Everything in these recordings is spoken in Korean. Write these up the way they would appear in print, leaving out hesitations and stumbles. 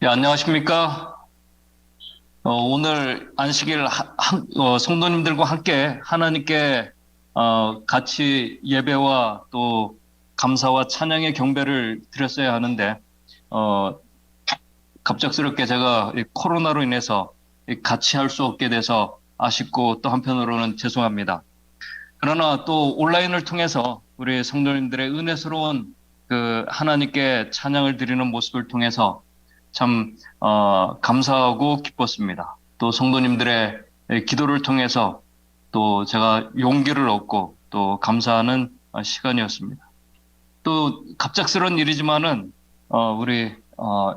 예, 안녕하십니까? 오늘 안식일 성도님들과 함께 하나님께 같이 예배와 또 감사와 찬양의 경배를 드렸어야 하는데 어, 갑작스럽게 제가 이 코로나로 인해서 같이 할 수 없게 돼서 아쉽고 또 한편으로는 죄송합니다. 그러나 또 온라인을 통해서 우리 성도님들의 은혜스러운 그 하나님께 찬양을 드리는 모습을 통해서 참 감사하고 기뻤습니다. 또 성도님들의 기도를 통해서 또 제가 용기를 얻고 또 감사하는 시간이었습니다. 또 갑작스러운 일이지만은 우리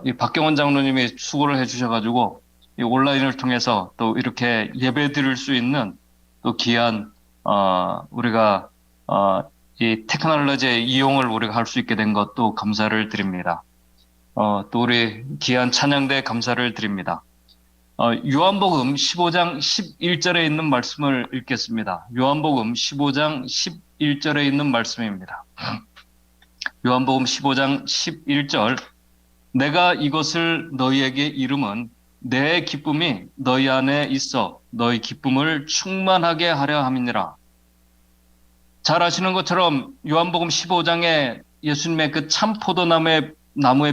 이 박경원 장로님이 수고를 해주셔가지고 이 온라인을 통해서 또 이렇게 예배 드릴 수 있는 또 귀한 우리가 이 테크놀로지의 이용을 우리가 할 수 있게 된 것도 감사를 드립니다. 또 우리 귀한 찬양대 감사를 드립니다. 요한복음 15장 11절에 있는 말씀을 읽겠습니다. 요한복음 15장 11절에 있는 말씀입니다. 요한복음 15장 11절 내가 이것을 너희에게 이름은 내 기쁨이 너희 안에 있어 너희 기쁨을 충만하게 하려 함이니라. 잘 아시는 것처럼 요한복음 15장에 예수님의 그 참 포도나무의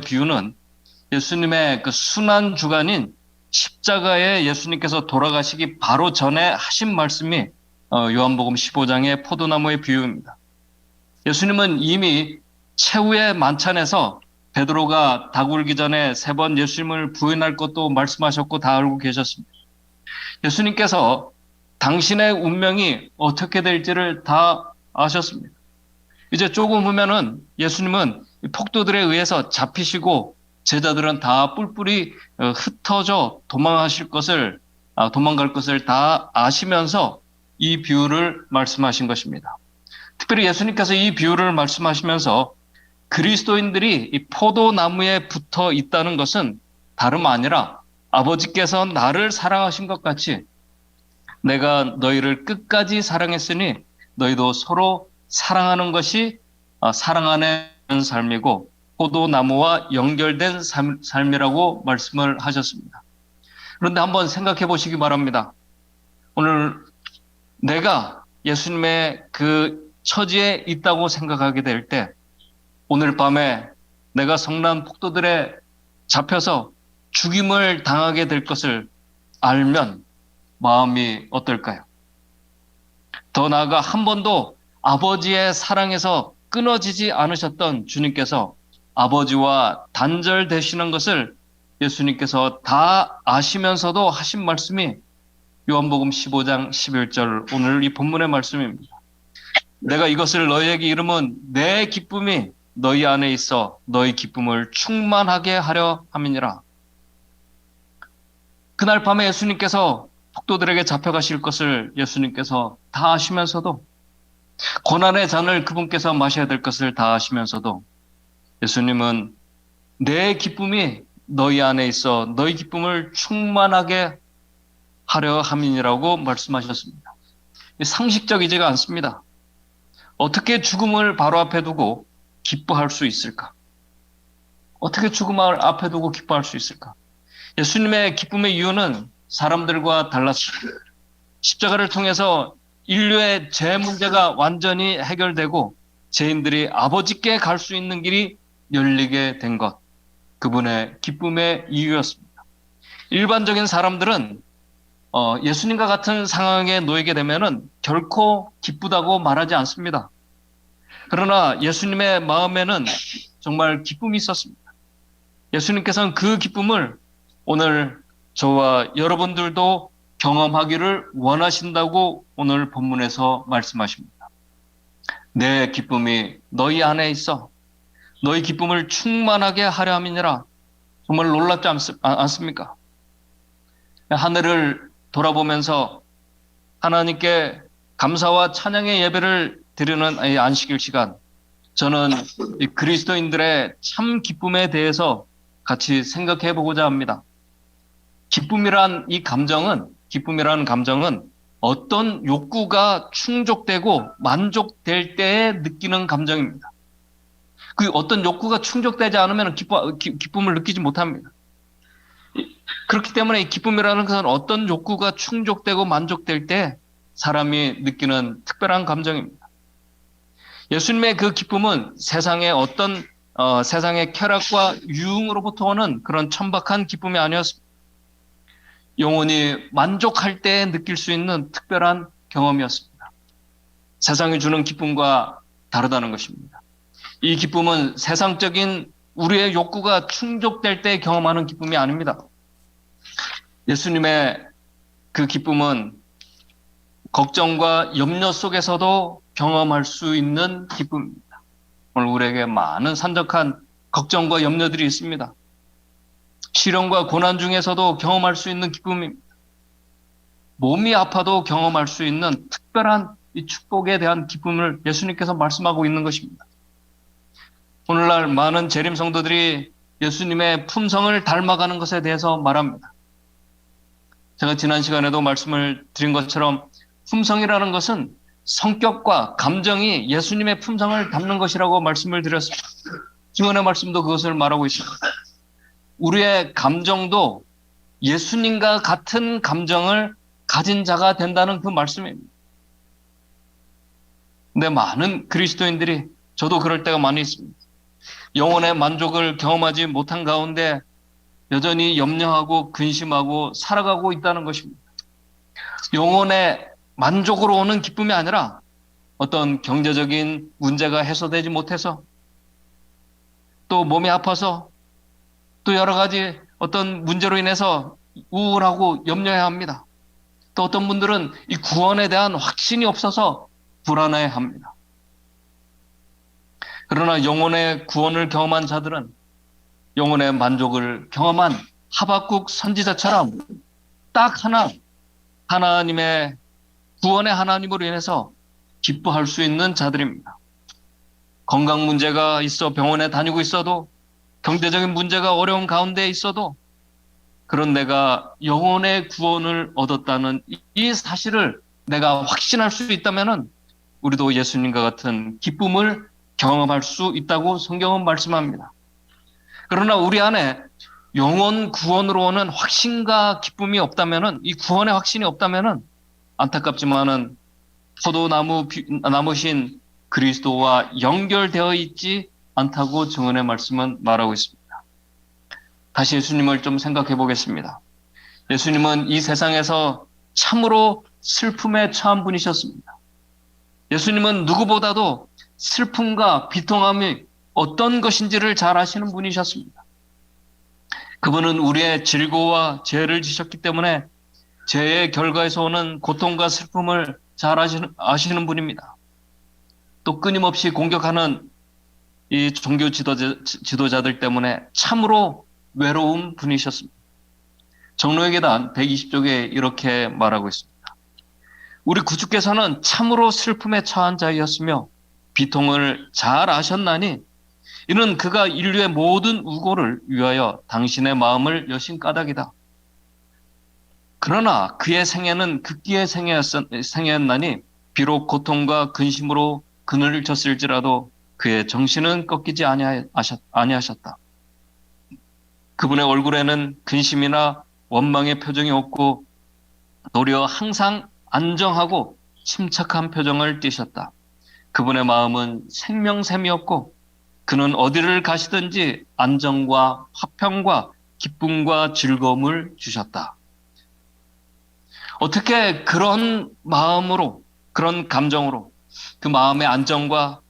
비유는 예수님의 그 순환 주간인 십자가에 예수님께서 돌아가시기 바로 전에 하신 말씀이 요한복음 15장의 포도나무의 비유입니다. 예수님은 이미 최후의 만찬에서 베드로가 닭 울기 전에 3번 예수님을 부인할 것도 말씀하셨고 다 알고 계셨습니다. 예수님께서 당신의 운명이 어떻게 될지를 다 아셨습니다. 이제 조금 후면은 예수님은 폭도들에 의해서 잡히시고 제자들은 다 뿔뿔이 흩어져 도망갈 것을 다 아시면서 이 비유를 말씀하신 것입니다. 특별히 예수님께서 이 비유를 말씀하시면서 그리스도인들이 이 포도나무에 붙어 있다는 것은 다름 아니라 아버지께서 나를 사랑하신 것 같이 내가 너희를 끝까지 사랑했으니 너희도 서로 사랑하는 것이 사랑 안에 있는 삶이고 포도나무와 연결된 삶이라고 말씀을 하셨습니다. 그런데 한번 생각해 보시기 바랍니다. 오늘 내가 예수님의 그 처지에 있다고 생각하게 될 때 오늘 밤에 내가 성난 폭도들에 잡혀서 죽임을 당하게 될 것을 알면 마음이 어떨까요? 더 나아가 한 번도 아버지의 사랑에서 끊어지지 않으셨던 주님께서 아버지와 단절되시는 것을 예수님께서 다 아시면서도 하신 말씀이 요한복음 15장 11절 오늘 이 본문의 말씀입니다. 내가 이것을 너희에게 이름은 내 기쁨이 너희 안에 있어 너희 기쁨을 충만하게 하려 함이니라. 그날 밤에 예수님께서 폭도들에게 잡혀가실 것을 예수님께서 다 아시면서도 고난의 잔을 그분께서 마셔야 될 것을 다 아시면서도 예수님은 내 기쁨이 너희 안에 있어 너희 기쁨을 충만하게 하려 함이니라고 말씀하셨습니다. 상식적이지가 않습니다. 어떻게 죽음을 바로 앞에 두고 기뻐할 수 있을까? 어떻게 죽음을 앞에 두고 기뻐할 수 있을까? 예수님의 기쁨의 이유는 사람들과 달랐습니다. 십자가를 통해서 인류의 죄 문제가 완전히 해결되고 죄인들이 아버지께 갈 수 있는 길이 열리게 된 것. 그분의 기쁨의 이유였습니다. 일반적인 사람들은 예수님과 같은 상황에 놓이게 되면은 결코 기쁘다고 말하지 않습니다. 그러나 예수님의 마음에는 정말 기쁨이 있었습니다. 예수님께서는 그 기쁨을 오늘 저와 여러분들도 경험하기를 원하신다고 오늘 본문에서 말씀하십니다. 내 기쁨이 너희 안에 있어 너희 기쁨을 충만하게 하려 함이니라. 정말 놀랍지 않습니까? 하늘을 돌아보면서 하나님께 감사와 찬양의 예배를 드리는 이 안식일 시간, 저는 이 그리스도인들의 참 기쁨에 대해서 같이 생각해 보고자 합니다. 기쁨이라는 감정은 어떤 욕구가 충족되고 만족될 때에 느끼는 감정입니다. 그 어떤 욕구가 충족되지 않으면 기쁨을 느끼지 못합니다. 그렇기 때문에 이 기쁨이라는 것은 어떤 욕구가 충족되고 만족될 때 사람이 느끼는 특별한 감정입니다. 예수님의 그 기쁨은 세상의 세상의 쾌락과 유흥으로부터 오는 그런 천박한 기쁨이 아니었습니다. 영혼이 만족할 때 느낄 수 있는 특별한 경험이었습니다. 세상이 주는 기쁨과 다르다는 것입니다. 이 기쁨은 세상적인 우리의 욕구가 충족될 때 경험하는 기쁨이 아닙니다. 예수님의 그 기쁨은 걱정과 염려 속에서도 경험할 수 있는 기쁨입니다. 오늘 우리에게 많은 산적한 걱정과 염려들이 있습니다. 시련과 고난 중에서도 경험할 수 있는 기쁨입니다. 몸이 아파도 경험할 수 있는 특별한 이 축복에 대한 기쁨을 예수님께서 말씀하고 있는 것입니다. 오늘날 많은 재림 성도들이 예수님의 품성을 닮아가는 것에 대해서 말합니다. 제가 지난 시간에도 말씀을 드린 것처럼 품성이라는 것은 성격과 감정이 예수님의 품성을 닮는 것이라고 말씀을 드렸습니다. 지금의 말씀도 그것을 말하고 있습니다. 우리의 감정도 예수님과 같은 감정을 가진 자가 된다는 그 말씀입니다. 근데 많은 그리스도인들이, 저도 그럴 때가 많이 있습니다. 영혼의 만족을 경험하지 못한 가운데 여전히 염려하고 근심하고 살아가고 있다는 것입니다. 영혼의 만족으로 오는 기쁨이 아니라 어떤 경제적인 문제가 해소되지 못해서, 또 몸이 아파서, 또 여러 가지 어떤 문제로 인해서 우울하고 염려해야 합니다. 또 어떤 분들은 이 구원에 대한 확신이 없어서 불안해야 합니다. 그러나 영혼의 구원을 경험한 자들은 영혼의 만족을 경험한 하박국 선지자처럼 딱 하나님의 구원의 하나님으로 인해서 기뻐할 수 있는 자들입니다. 건강 문제가 있어 병원에 다니고 있어도, 경제적인 문제가 어려운 가운데 있어도, 그런 내가 영혼의 구원을 얻었다는 이 사실을 내가 확신할 수 있다면 우리도 예수님과 같은 기쁨을 경험할 수 있다고 성경은 말씀합니다. 그러나 우리 안에 영혼 구원으로 오는 확신과 기쁨이 없다면, 이 구원의 확신이 없다면 안타깝지만은 포도나무신 그리스도와 연결되어 있지 않다고 증언의 말씀은 말하고 있습니다. 다시 예수님을 좀 생각해 보겠습니다. 예수님은 이 세상에서 참으로 슬픔에 처한 분이셨습니다. 예수님은 누구보다도 슬픔과 비통함이 어떤 것인지를 잘 아시는 분이셨습니다. 그분은 우리의 질고와 죄를 지셨기 때문에 죄의 결과에서 오는 고통과 슬픔을 잘 아시는 분입니다. 또 끊임없이 공격하는 이 종교 지도자들 때문에 참으로 외로운 분이셨습니다. 정로의 계단 120쪽에 이렇게 말하고 있습니다. 우리 구주께서는 참으로 슬픔에 처한 자였으며 비통을 잘 아셨나니 이는 그가 인류의 모든 우고를 위하여 당신의 마음을 여신 까닭이다. 그러나 그의 생애는 극기의 생애였나니 비록 고통과 근심으로 그늘을 졌을지라도 그의 정신은 꺾이지 아니하셨다. 그분의 얼굴에는 근심이나 원망의 표정이 없고 도리어 항상 안정하고 침착한 표정을 띠셨다. 그분의 마음은 생명샘이었고 그는 어디를 가시든지 안정과 화평과 기쁨과 즐거움을 주셨다. 어떻게 그런 마음으로, 그런 감정으로 그 마음의 안정과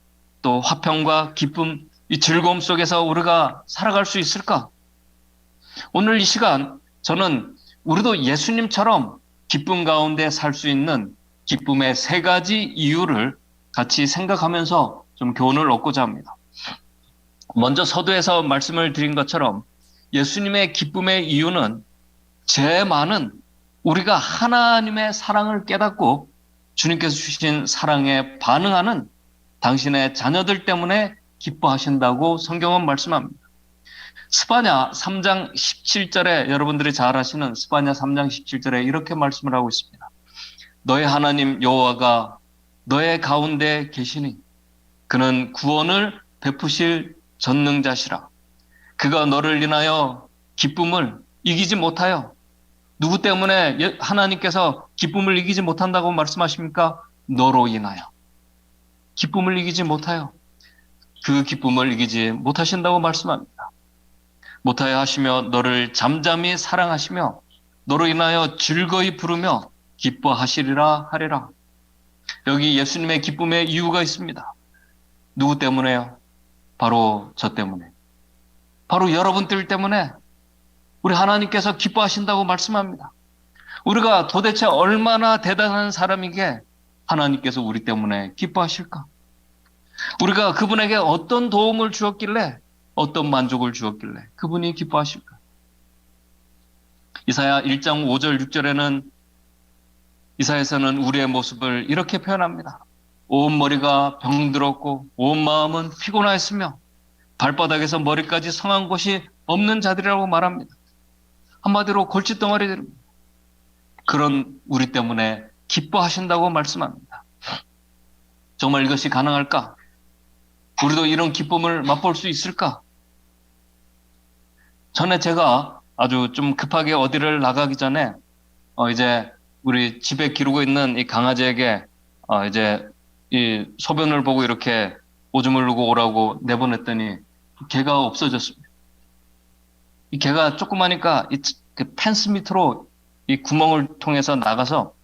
또 화평과 기쁨, 이 즐거움 속에서 우리가 살아갈 수 있을까? 오늘 이 시간 저는 우리도 예수님처럼 기쁨 가운데 살 수 있는 기쁨의 세 가지 이유를 같이 생각하면서 좀 교훈을 얻고자 합니다. 먼저 서두에서 말씀을 드린 것처럼 예수님의 기쁨의 이유는 죄 많은 우리가 하나님의 사랑을 깨닫고 주님께서 주신 사랑에 반응하는 당신의 자녀들 때문에 기뻐하신다고 성경은 말씀합니다. 스바냐 3장 17절에 여러분들이 잘 아시는 스바냐 3장 17절에 이렇게 말씀을 하고 있습니다. 너의 하나님 여호와가 너의 가운데 계시니 그는 구원을 베푸실 전능자시라. 그가 너를 인하여 기쁨을 이기지 못하여. 누구 때문에 하나님께서 기쁨을 이기지 못한다고 말씀하십니까? 너로 인하여. 기쁨을 이기지 못하여. 그 기쁨을 이기지 못하신다고 말씀합니다. 못하여 하시며 너를 잠잠히 사랑하시며 너로 인하여 즐거이 부르며 기뻐하시리라 하리라. 여기 예수님의 기쁨의 이유가 있습니다. 누구 때문에요? 바로 저 때문에. 바로 여러분들 때문에 우리 하나님께서 기뻐하신다고 말씀합니다. 우리가 도대체 얼마나 대단한 사람이기에 하나님께서 우리 때문에 기뻐하실까? 우리가 그분에게 어떤 도움을 주었길래, 어떤 만족을 주었길래 그분이 기뻐하실까? 이사야 1장 5절 6절에는 이사야서는 우리의 모습을 이렇게 표현합니다. 온 머리가 병들었고 온 마음은 피곤하였으며 발바닥에서 머리까지 성한 곳이 없는 자들이라고 말합니다. 한마디로 골칫덩어리들입니다. 그런 우리 때문에 기뻐하신다고 말씀합니다. 정말 이것이 가능할까? 우리도 이런 기쁨을 맛볼 수 있을까? 전에 제가 아주 좀 급하게 어디를 나가기 전에 이제 우리 집에 기르고 있는 이 강아지에게 이제 이 소변을 보고 이렇게 오줌을 누고 오라고 내보냈더니 개가 없어졌습니다. 이 개가 조그마니까 그 펜스 밑으로 이 구멍을 통해서 나가서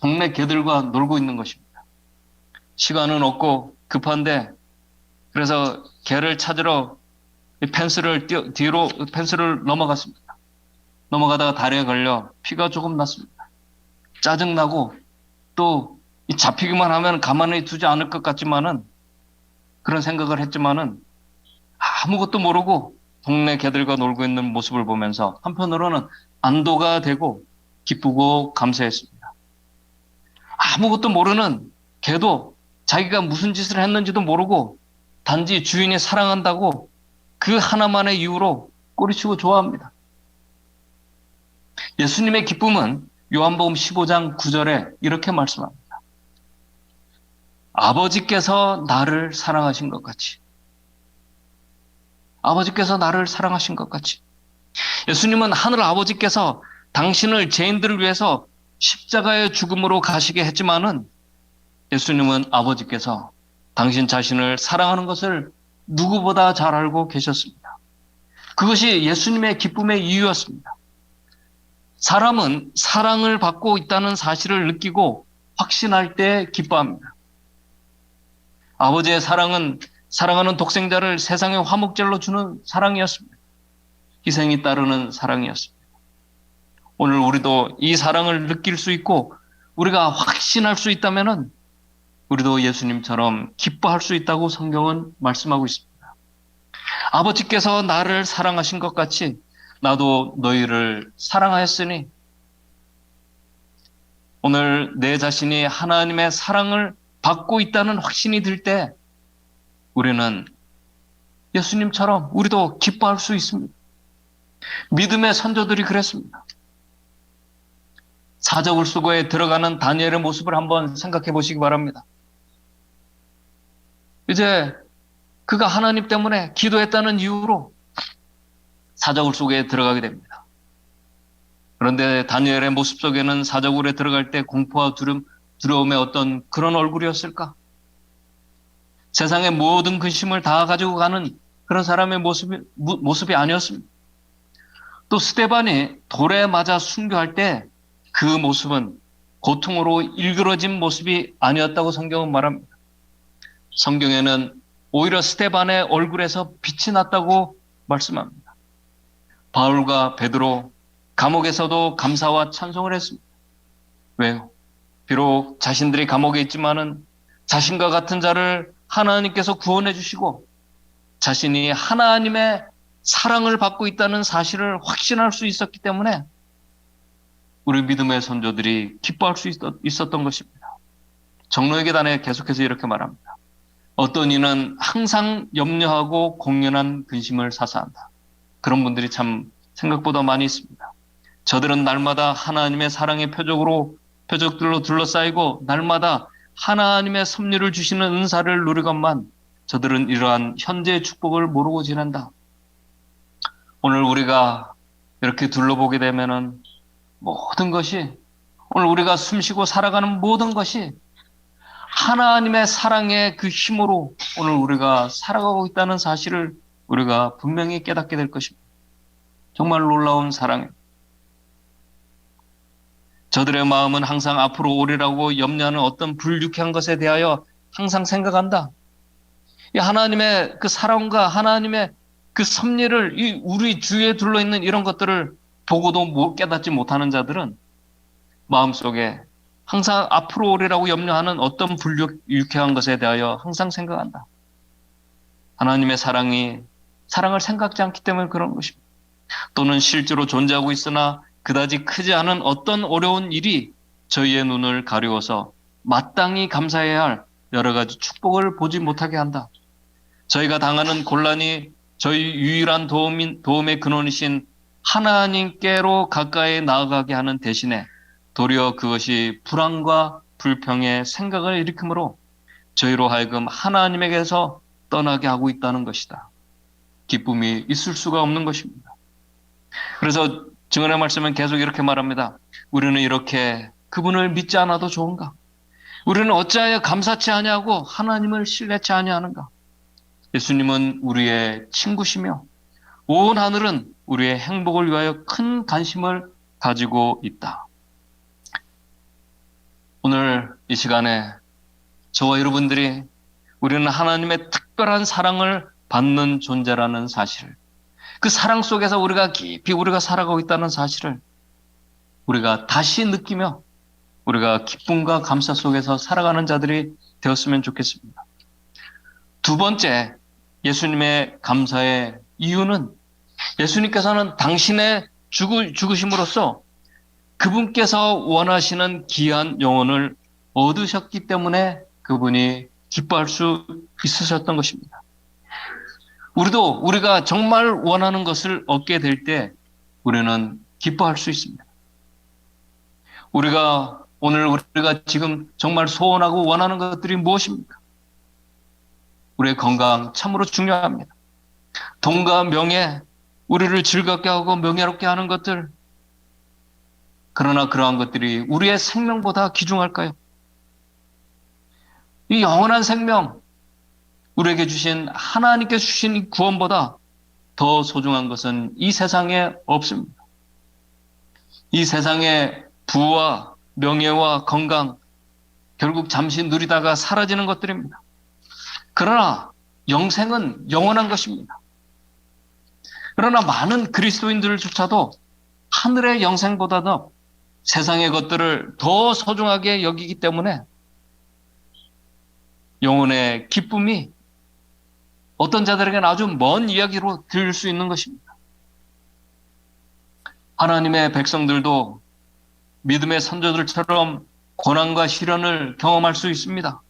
동네 개들과 놀고 있는 것입니다. 시간은 없고 급한데 그래서 개를 찾으러 뒤로 펜스를 넘어갔습니다. 넘어가다가 다리에 걸려 피가 조금 났습니다. 짜증나고 또 잡히기만 하면 가만히 두지 않을 것 같지만은 그런 생각을 했지만은 아무것도 모르고 동네 개들과 놀고 있는 모습을 보면서 한편으로는 안도가 되고 기쁘고 감사했습니다. 아무것도 모르는 개도 자기가 무슨 짓을 했는지도 모르고 단지 주인이 사랑한다고 그 하나만의 이유로 꼬리치고 좋아합니다. 예수님의 기쁨은 요한복음 15장 9절에 이렇게 말씀합니다. 아버지께서 나를 사랑하신 것 같이. 아버지께서 나를 사랑하신 것 같이. 예수님은 하늘 아버지께서 당신을 죄인들을 위해서 십자가의 죽음으로 가시게 했지만은 예수님은 아버지께서 당신 자신을 사랑하는 것을 누구보다 잘 알고 계셨습니다. 그것이 예수님의 기쁨의 이유였습니다. 사람은 사랑을 받고 있다는 사실을 느끼고 확신할 때 기뻐합니다. 아버지의 사랑은 사랑하는 독생자를 세상의 화목제로 주는 사랑이었습니다. 희생이 따르는 사랑이었습니다. 오늘 우리도 이 사랑을 느낄 수 있고 우리가 확신할 수 있다면은 우리도 예수님처럼 기뻐할 수 있다고 성경은 말씀하고 있습니다. 아버지께서 나를 사랑하신 것 같이 나도 너희를 사랑하였으니 오늘 내 자신이 하나님의 사랑을 받고 있다는 확신이 들 때 우리는 예수님처럼 우리도 기뻐할 수 있습니다. 믿음의 선조들이 그랬습니다. 사자굴수고에 들어가는 다니엘의 모습을 한번 생각해 보시기 바랍니다. 이제 그가 하나님 때문에 기도했다는 이유로 사자굴 속에 들어가게 됩니다. 그런데 다니엘의 모습 속에는 사자굴에 들어갈 때 공포와 두려움의 어떤 그런 얼굴이었을까? 세상의 모든 근심을 다 가지고 가는 그런 사람의 모습이 아니었습니다. 또 스데반이 돌에 맞아 순교할 때 그 모습은 고통으로 일그러진 모습이 아니었다고 성경은 말합니다. 성경에는 오히려 스데반의 얼굴에서 빛이 났다고 말씀합니다. 바울과 베드로 감옥에서도 감사와 찬송을 했습니다. 왜요? 비록 자신들이 감옥에 있지만은 자신과 같은 자를 하나님께서 구원해 주시고 자신이 하나님의 사랑을 받고 있다는 사실을 확신할 수 있었기 때문에 우리 믿음의 선조들이 기뻐할 수 있었던 것입니다. 정로회계단에 계속해서 이렇게 말합니다. 어떤 이는 항상 염려하고 공연한 근심을 사사한다. 그런 분들이 참 생각보다 많이 있습니다. 저들은 날마다 하나님의 사랑의 표적들로 둘러싸이고 날마다 하나님의 섭리를 주시는 은사를 누리건만 저들은 이러한 현재의 축복을 모르고 지낸다. 오늘 우리가 이렇게 둘러보게 되면은 모든 것이, 오늘 우리가 숨쉬고 살아가는 모든 것이 하나님의 사랑의 그 힘으로 오늘 우리가 살아가고 있다는 사실을 우리가 분명히 깨닫게 될 것입니다. 정말 놀라운 사랑. 저들의 마음은 항상 앞으로 오리라고 염려하는 어떤 불유쾌한 것에 대하여 항상 생각한다. 이 하나님의 그 사랑과 하나님의 그 섭리를, 이 우리 주위에 둘러있는 이런 것들을 보고도 깨닫지 못하는 자들은 마음속에 항상 앞으로 오리라고 염려하는 어떤 불유쾌한 것에 대하여 항상 생각한다. 하나님의 사랑을 생각지 않기 때문에 그런 것입니다. 또는 실제로 존재하고 있으나 그다지 크지 않은 어떤 어려운 일이 저희의 눈을 가리워서 마땅히 감사해야 할 여러 가지 축복을 보지 못하게 한다. 저희가 당하는 곤란이 저희 유일한 도움의 근원이신 하나님께로 가까이 나아가게 하는 대신에 도리어 그것이 불안과 불평의 생각을 일으키므로 저희로 하여금 하나님에게서 떠나게 하고 있다는 것이다. 기쁨이 있을 수가 없는 것입니다. 그래서 증언의 말씀은 계속 이렇게 말합니다. 우리는 이렇게 그분을 믿지 않아도 좋은가? 우리는 어찌하여 감사치 아니하고 하나님을 신뢰치 아니하는가? 예수님은 우리의 친구시며 온 하늘은 우리의 행복을 위하여 큰 관심을 가지고 있다. 오늘 이 시간에 저와 여러분들이 우리는 하나님의 특별한 사랑을 받는 존재라는 사실을, 그 사랑 속에서 우리가 깊이 우리가 살아가고 있다는 사실을 우리가 다시 느끼며 우리가 기쁨과 감사 속에서 살아가는 자들이 되었으면 좋겠습니다. 두 번째, 예수님의 감사의 이유는 예수님께서는 당신의 죽으심으로써 그분께서 원하시는 귀한 영혼을 얻으셨기 때문에 그분이 기뻐할 수 있으셨던 것입니다. 우리가 정말 원하는 것을 얻게 될 때 우리는 기뻐할 수 있습니다. 오늘 우리가 지금 정말 소원하고 원하는 것들이 무엇입니까? 우리의 건강 참으로 중요합니다. 돈과 명예, 우리를 즐겁게 하고 명예롭게 하는 것들, 그러나 그러한 것들이 우리의 생명보다 귀중할까요? 이 영원한 생명, 우리에게 하나님께 주신 이 구원보다 더 소중한 것은 이 세상에 없습니다. 이 세상의 부와 명예와 건강, 결국 잠시 누리다가 사라지는 것들입니다. 그러나 영생은 영원한 것입니다. 그러나 많은 그리스도인들조차도 하늘의 영생보다도 세상의 것들을 더 소중하게 여기기 때문에 영혼의 기쁨이 어떤 자들에게는 아주 먼 이야기로 들릴 수 있는 것입니다. 하나님의 백성들도 믿음의 선조들처럼 고난과 시련을 경험할 수 있습니다.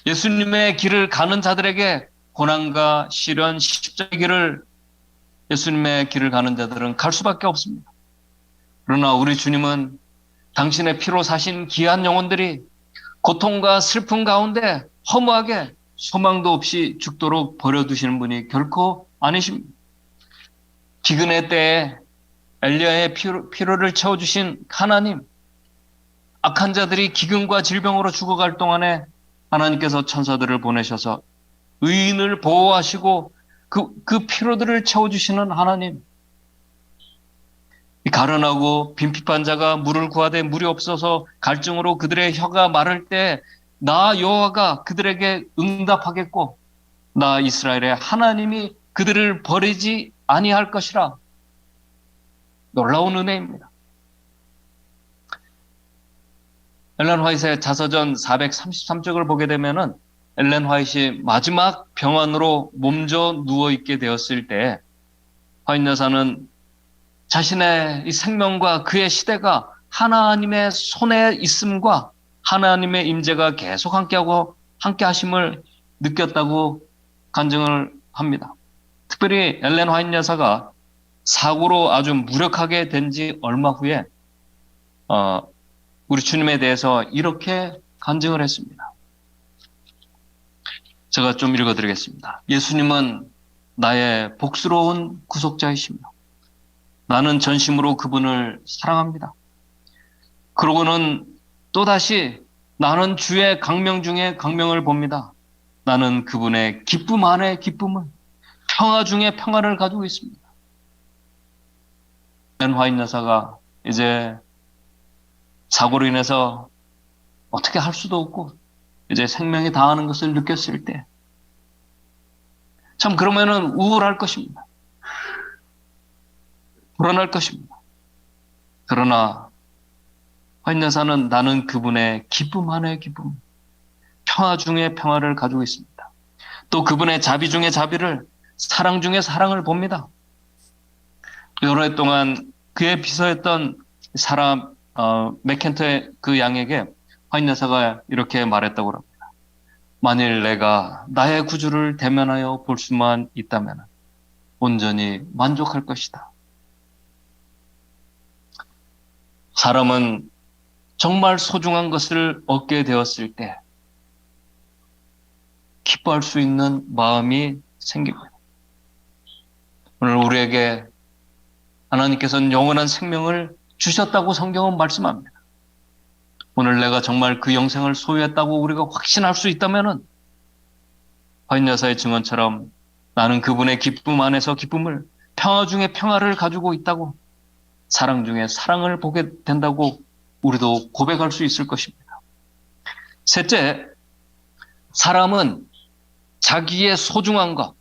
예수님의 길을 가는 자들에게 고난과 시련, 십자가의 길을, 예수님의 길을 가는 자들은 갈 수밖에 없습니다. 그러나 우리 주님은 당신의 피로 사신 귀한 영혼들이 고통과 슬픔 가운데 허무하게 소망도 없이 죽도록 버려두시는 분이 결코 아니십니다. 기근의 때에 엘리야의 피로를 채워주신 하나님, 악한 자들이 기근과 질병으로 죽어갈 동안에 하나님께서 천사들을 보내셔서 의인을 보호하시고 그 피로들을 채워주시는 하나님, 가련하고 빈핍한 자가 물을 구하되 물이 없어서 갈증으로 그들의 혀가 마를 때 나 여호와가 그들에게 응답하겠고 나 이스라엘의 하나님이 그들을 버리지 아니할 것이라. 놀라운 은혜입니다. 엘렌 화이트의 자서전 433쪽을 보게 되면은 엘렌 화이트이 마지막 병환으로 몸져 누워있게 되었을 때 화이트 여사는 자신의 이 생명과 그의 시대가 하나님의 손에 있음과 하나님의 임재가 계속 함께 하심을 느꼈다고 간증을 합니다. 특별히 엘렌 화이트 여사가 사고로 아주 무력하게 된 지 얼마 후에 우리 주님에 대해서 이렇게 간증을 했습니다. 제가 좀 읽어드리겠습니다. 예수님은 나의 복스러운 구속자이시며 나는 전심으로 그분을 사랑합니다. 그러고는 또다시 나는 주의 강명 중에 강명을 봅니다. 나는 그분의 기쁨 안에 기쁨을, 평화 중에 평화를 가지고 있습니다. 맨 화인 여사가 이제 사고로 인해서 어떻게 할 수도 없고 이제 생명이 다하는 것을 느꼈을 때 참 그러면은 우울할 것입니다. 불안할 것입니다. 그러나 화인 여사는 나는 그분의 기쁨 안에 기쁨, 평화 중에 평화를 가지고 있습니다. 또 그분의 자비 중에 자비를, 사랑 중에 사랑을 봅니다. 여러 해 동안 그의 비서였던 사람 맥켄터의 그 양에게 화인 여사가 이렇게 말했다고 합니다. 만일 내가 나의 구주를 대면하여 볼 수만 있다면 온전히 만족할 것이다. 사람은 정말 소중한 것을 얻게 되었을 때 기뻐할 수 있는 마음이 생깁니다. 오늘 우리에게 하나님께서는 영원한 생명을 주셨다고 성경은 말씀합니다. 오늘 내가 정말 그 영생을 소유했다고 우리가 확신할 수 있다면은 화인 여사의 증언처럼 나는 그분의 기쁨 안에서 기쁨을, 평화 중에 평화를 가지고 있다고, 사랑 중에 사랑을 보게 된다고 우리도 고백할 수 있을 것입니다. 셋째, 사람은 자기의 소중한 것,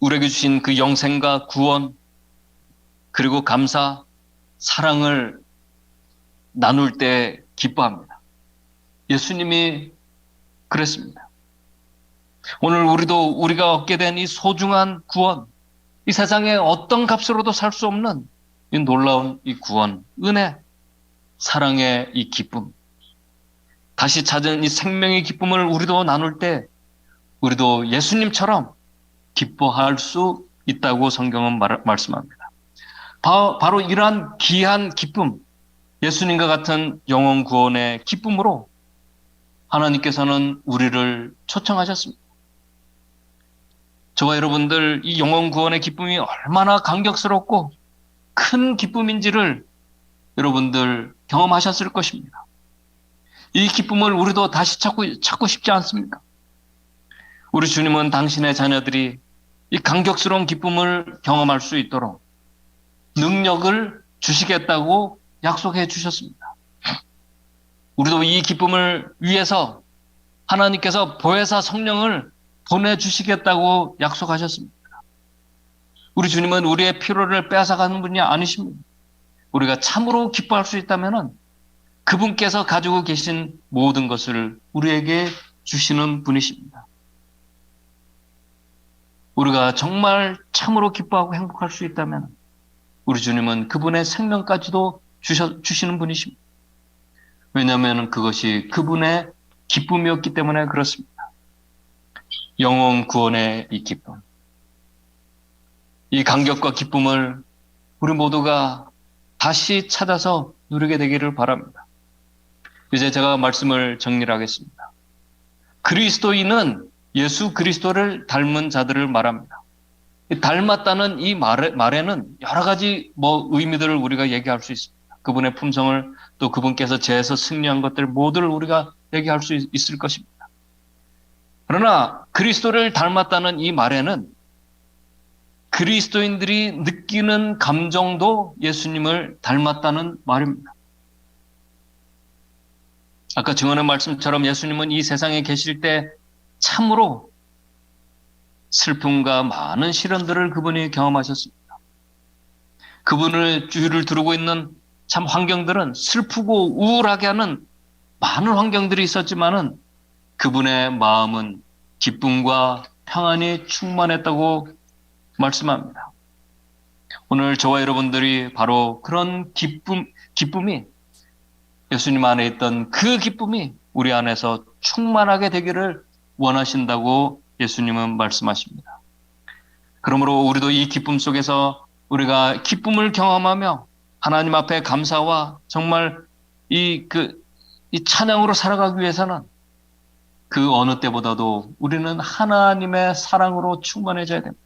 우리에게 주신 그 영생과 구원, 그리고 감사, 사랑을 나눌 때 기뻐합니다. 예수님이 그랬습니다. 오늘 우리도 우리가 얻게 된 이 소중한 구원, 이 세상에 어떤 값으로도 살 수 없는 이 놀라운 이 구원, 은혜, 사랑의 이 기쁨, 다시 찾은 이 생명의 기쁨을 우리도 나눌 때 우리도 예수님처럼 기뻐할 수 있다고 성경은 말씀합니다. 바로 이러한 귀한 기쁨, 예수님과 같은 영혼 구원의 기쁨으로 하나님께서는 우리를 초청하셨습니다. 저와 여러분들 이 영혼 구원의 기쁨이 얼마나 감격스럽고 큰 기쁨인지를 여러분들 경험하셨을 것입니다. 이 기쁨을 우리도 다시 찾고 싶지 않습니까? 우리 주님은 당신의 자녀들이 이 감격스러운 기쁨을 경험할 수 있도록 능력을 주시겠다고 약속해 주셨습니다. 우리도 이 기쁨을 위해서 하나님께서 보혜사 성령을 보내주시겠다고 약속하셨습니다. 우리 주님은 우리의 피로를 빼앗아가는 분이 아니십니다. 우리가 참으로 기뻐할 수 있다면 그분께서 가지고 계신 모든 것을 우리에게 주시는 분이십니다. 우리가 정말 참으로 기뻐하고 행복할 수 있다면 우리 주님은 그분의 생명까지도 주시는 분이십니다. 왜냐하면 그것이 그분의 기쁨이었기 때문에 그렇습니다. 영혼 구원의 이 기쁨, 이 감격과 기쁨을 우리 모두가 다시 찾아서 누리게 되기를 바랍니다. 이제 제가 말씀을 정리하겠습니다. 그리스도인은 예수 그리스도를 닮은 자들을 말합니다. 닮았다는 이 말에는 여러 가지 의미들을 우리가 얘기할 수 있습니다. 그분의 품성을, 또 그분께서 죄에서 승리한 것들 모두를 우리가 얘기할 수 있을 것입니다. 그러나 그리스도를 닮았다는 이 말에는 그리스도인들이 느끼는 감정도 예수님을 닮았다는 말입니다. 아까 증언의 말씀처럼 예수님은 이 세상에 계실 때 참으로 슬픔과 많은 시련들을 그분이 경험하셨습니다. 그분을 주위를 두르고 있는 참 환경들은 슬프고 우울하게 하는 많은 환경들이 있었지만은 그분의 마음은 기쁨과 평안이 충만했다고 말씀합니다. 오늘 저와 여러분들이 바로 그런 기쁨이 예수님 안에 있던 그 기쁨이 우리 안에서 충만하게 되기를 원하신다고 예수님은 말씀하십니다. 그러므로 우리도 이 기쁨 속에서 우리가 기쁨을 경험하며 하나님 앞에 감사와 정말 이 찬양으로 살아가기 위해서는 그 어느 때보다도 우리는 하나님의 사랑으로 충만해져야 됩니다.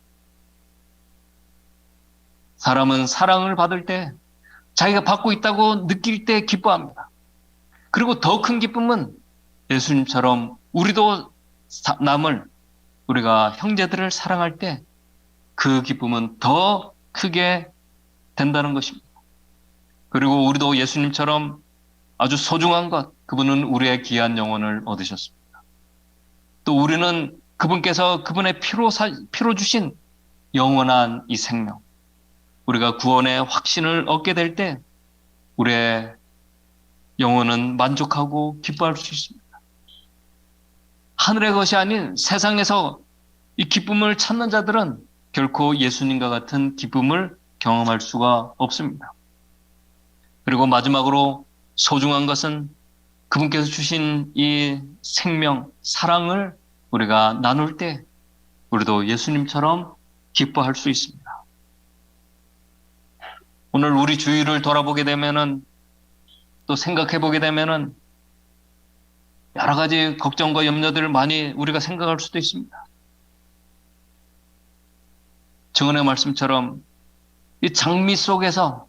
사람은 사랑을 받을 때 자기가 받고 있다고 느낄 때 기뻐합니다. 그리고 더 큰 기쁨은 예수님처럼 우리도 남을, 우리가 형제들을 사랑할 때 그 기쁨은 더 크게 된다는 것입니다. 그리고 우리도 예수님처럼 아주 소중한 것, 그분은 우리의 귀한 영혼을 얻으셨습니다. 또 우리는 그분께서 그분의 피로 주신 영원한 이 생명, 우리가 구원의 확신을 얻게 될 때 우리의 영혼은 만족하고 기뻐할 수 있습니다. 하늘의 것이 아닌 세상에서 이 기쁨을 찾는 자들은 결코 예수님과 같은 기쁨을 경험할 수가 없습니다. 그리고 마지막으로 소중한 것은 그분께서 주신 이 생명, 사랑을 우리가 나눌 때 우리도 예수님처럼 기뻐할 수 있습니다. 오늘 우리 주위를 돌아보게 되면은 또 생각해 보게 되면은 여러 가지 걱정과 염려들을 많이 우리가 생각할 수도 있습니다. 증언의 말씀처럼 이 장미 속에서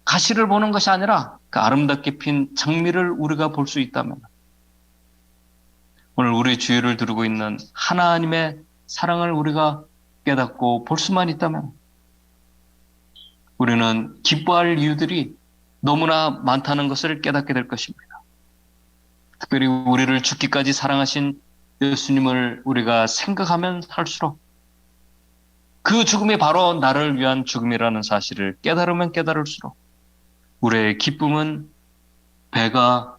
가시를 보는 것이 아니라 그 아름답게 핀 장미를 우리가 볼 수 있다면 오늘 우리 주위를 두르고 있는 하나님의 사랑을 우리가 깨닫고 볼 수만 있다면 우리는 기뻐할 이유들이 너무나 많다는 것을 깨닫게 될 것입니다. 특별히 우리를 죽기까지 사랑하신 예수님을 우리가 생각하면 할수록 그 죽음이 바로 나를 위한 죽음이라는 사실을 깨달으면 깨달을수록 우리의 기쁨은 배가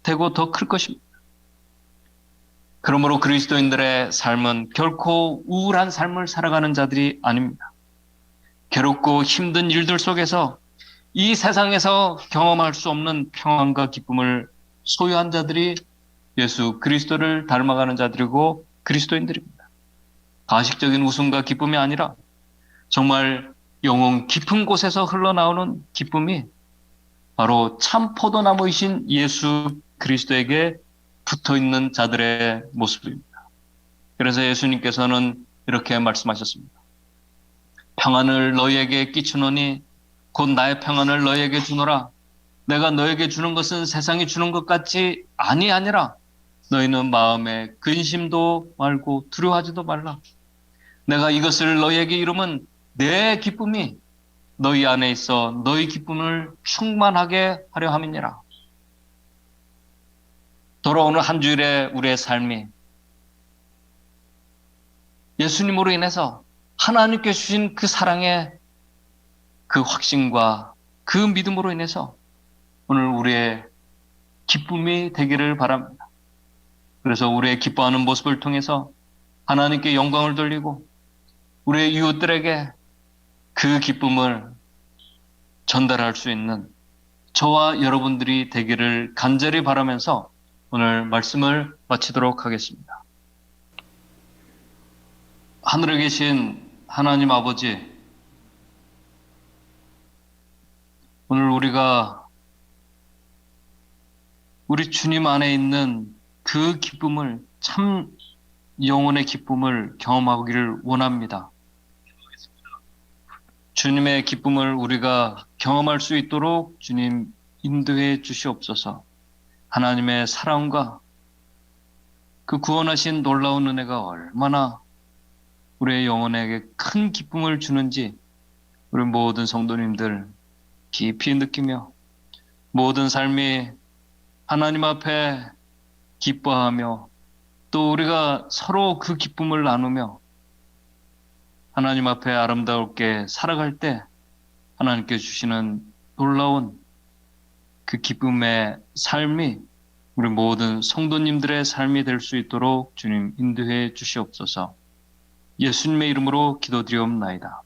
되고 더 클 것입니다. 그러므로 그리스도인들의 삶은 결코 우울한 삶을 살아가는 자들이 아닙니다. 괴롭고 힘든 일들 속에서 이 세상에서 경험할 수 없는 평안과 기쁨을 소유한 자들이 예수 그리스도를 닮아가는 자들이고 그리스도인들입니다. 가식적인 웃음과 기쁨이 아니라 정말 영혼 깊은 곳에서 흘러나오는 기쁨이 바로 참 포도나무이신 예수 그리스도에게 붙어있는 자들의 모습입니다. 그래서 예수님께서는 이렇게 말씀하셨습니다. 평안을 너희에게 끼치노니 곧 나의 평안을 너희에게 주노라. 내가 너에게 주는 것은 세상이 주는 것 같이 아니라 너희는 마음에 근심도 말고 두려워하지도 말라. 내가 이것을 너희에게 이루면 내 기쁨이 너희 안에 있어 너희 기쁨을 충만하게 하려 함이니라. 돌아오는 한 주일에 우리의 삶이 예수님으로 인해서 하나님께 주신 그 사랑의 그 확신과 그 믿음으로 인해서 오늘 우리의 기쁨이 되기를 바랍니다. 그래서 우리의 기뻐하는 모습을 통해서 하나님께 영광을 돌리고 우리의 이웃들에게 그 기쁨을 전달할 수 있는 저와 여러분들이 되기를 간절히 바라면서 오늘 말씀을 마치도록 하겠습니다. 하늘에 계신 하나님 아버지, 오늘 우리가 우리 주님 안에 있는 그 기쁨을, 참 영혼의 기쁨을 경험하기를 원합니다. 주님의 기쁨을 우리가 경험할 수 있도록 주님 인도해 주시옵소서. 하나님의 사랑과 그 구원하신 놀라운 은혜가 얼마나 우리의 영혼에게 큰 기쁨을 주는지 우리 모든 성도님들 깊이 느끼며 모든 삶이 하나님 앞에 기뻐하며 또 우리가 서로 그 기쁨을 나누며 하나님 앞에 아름다울게 살아갈 때 하나님께 주시는 놀라운 그 기쁨의 삶이 우리 모든 성도님들의 삶이 될 수 있도록 주님 인도해 주시옵소서. 예수님의 이름으로 기도드리옵나이다.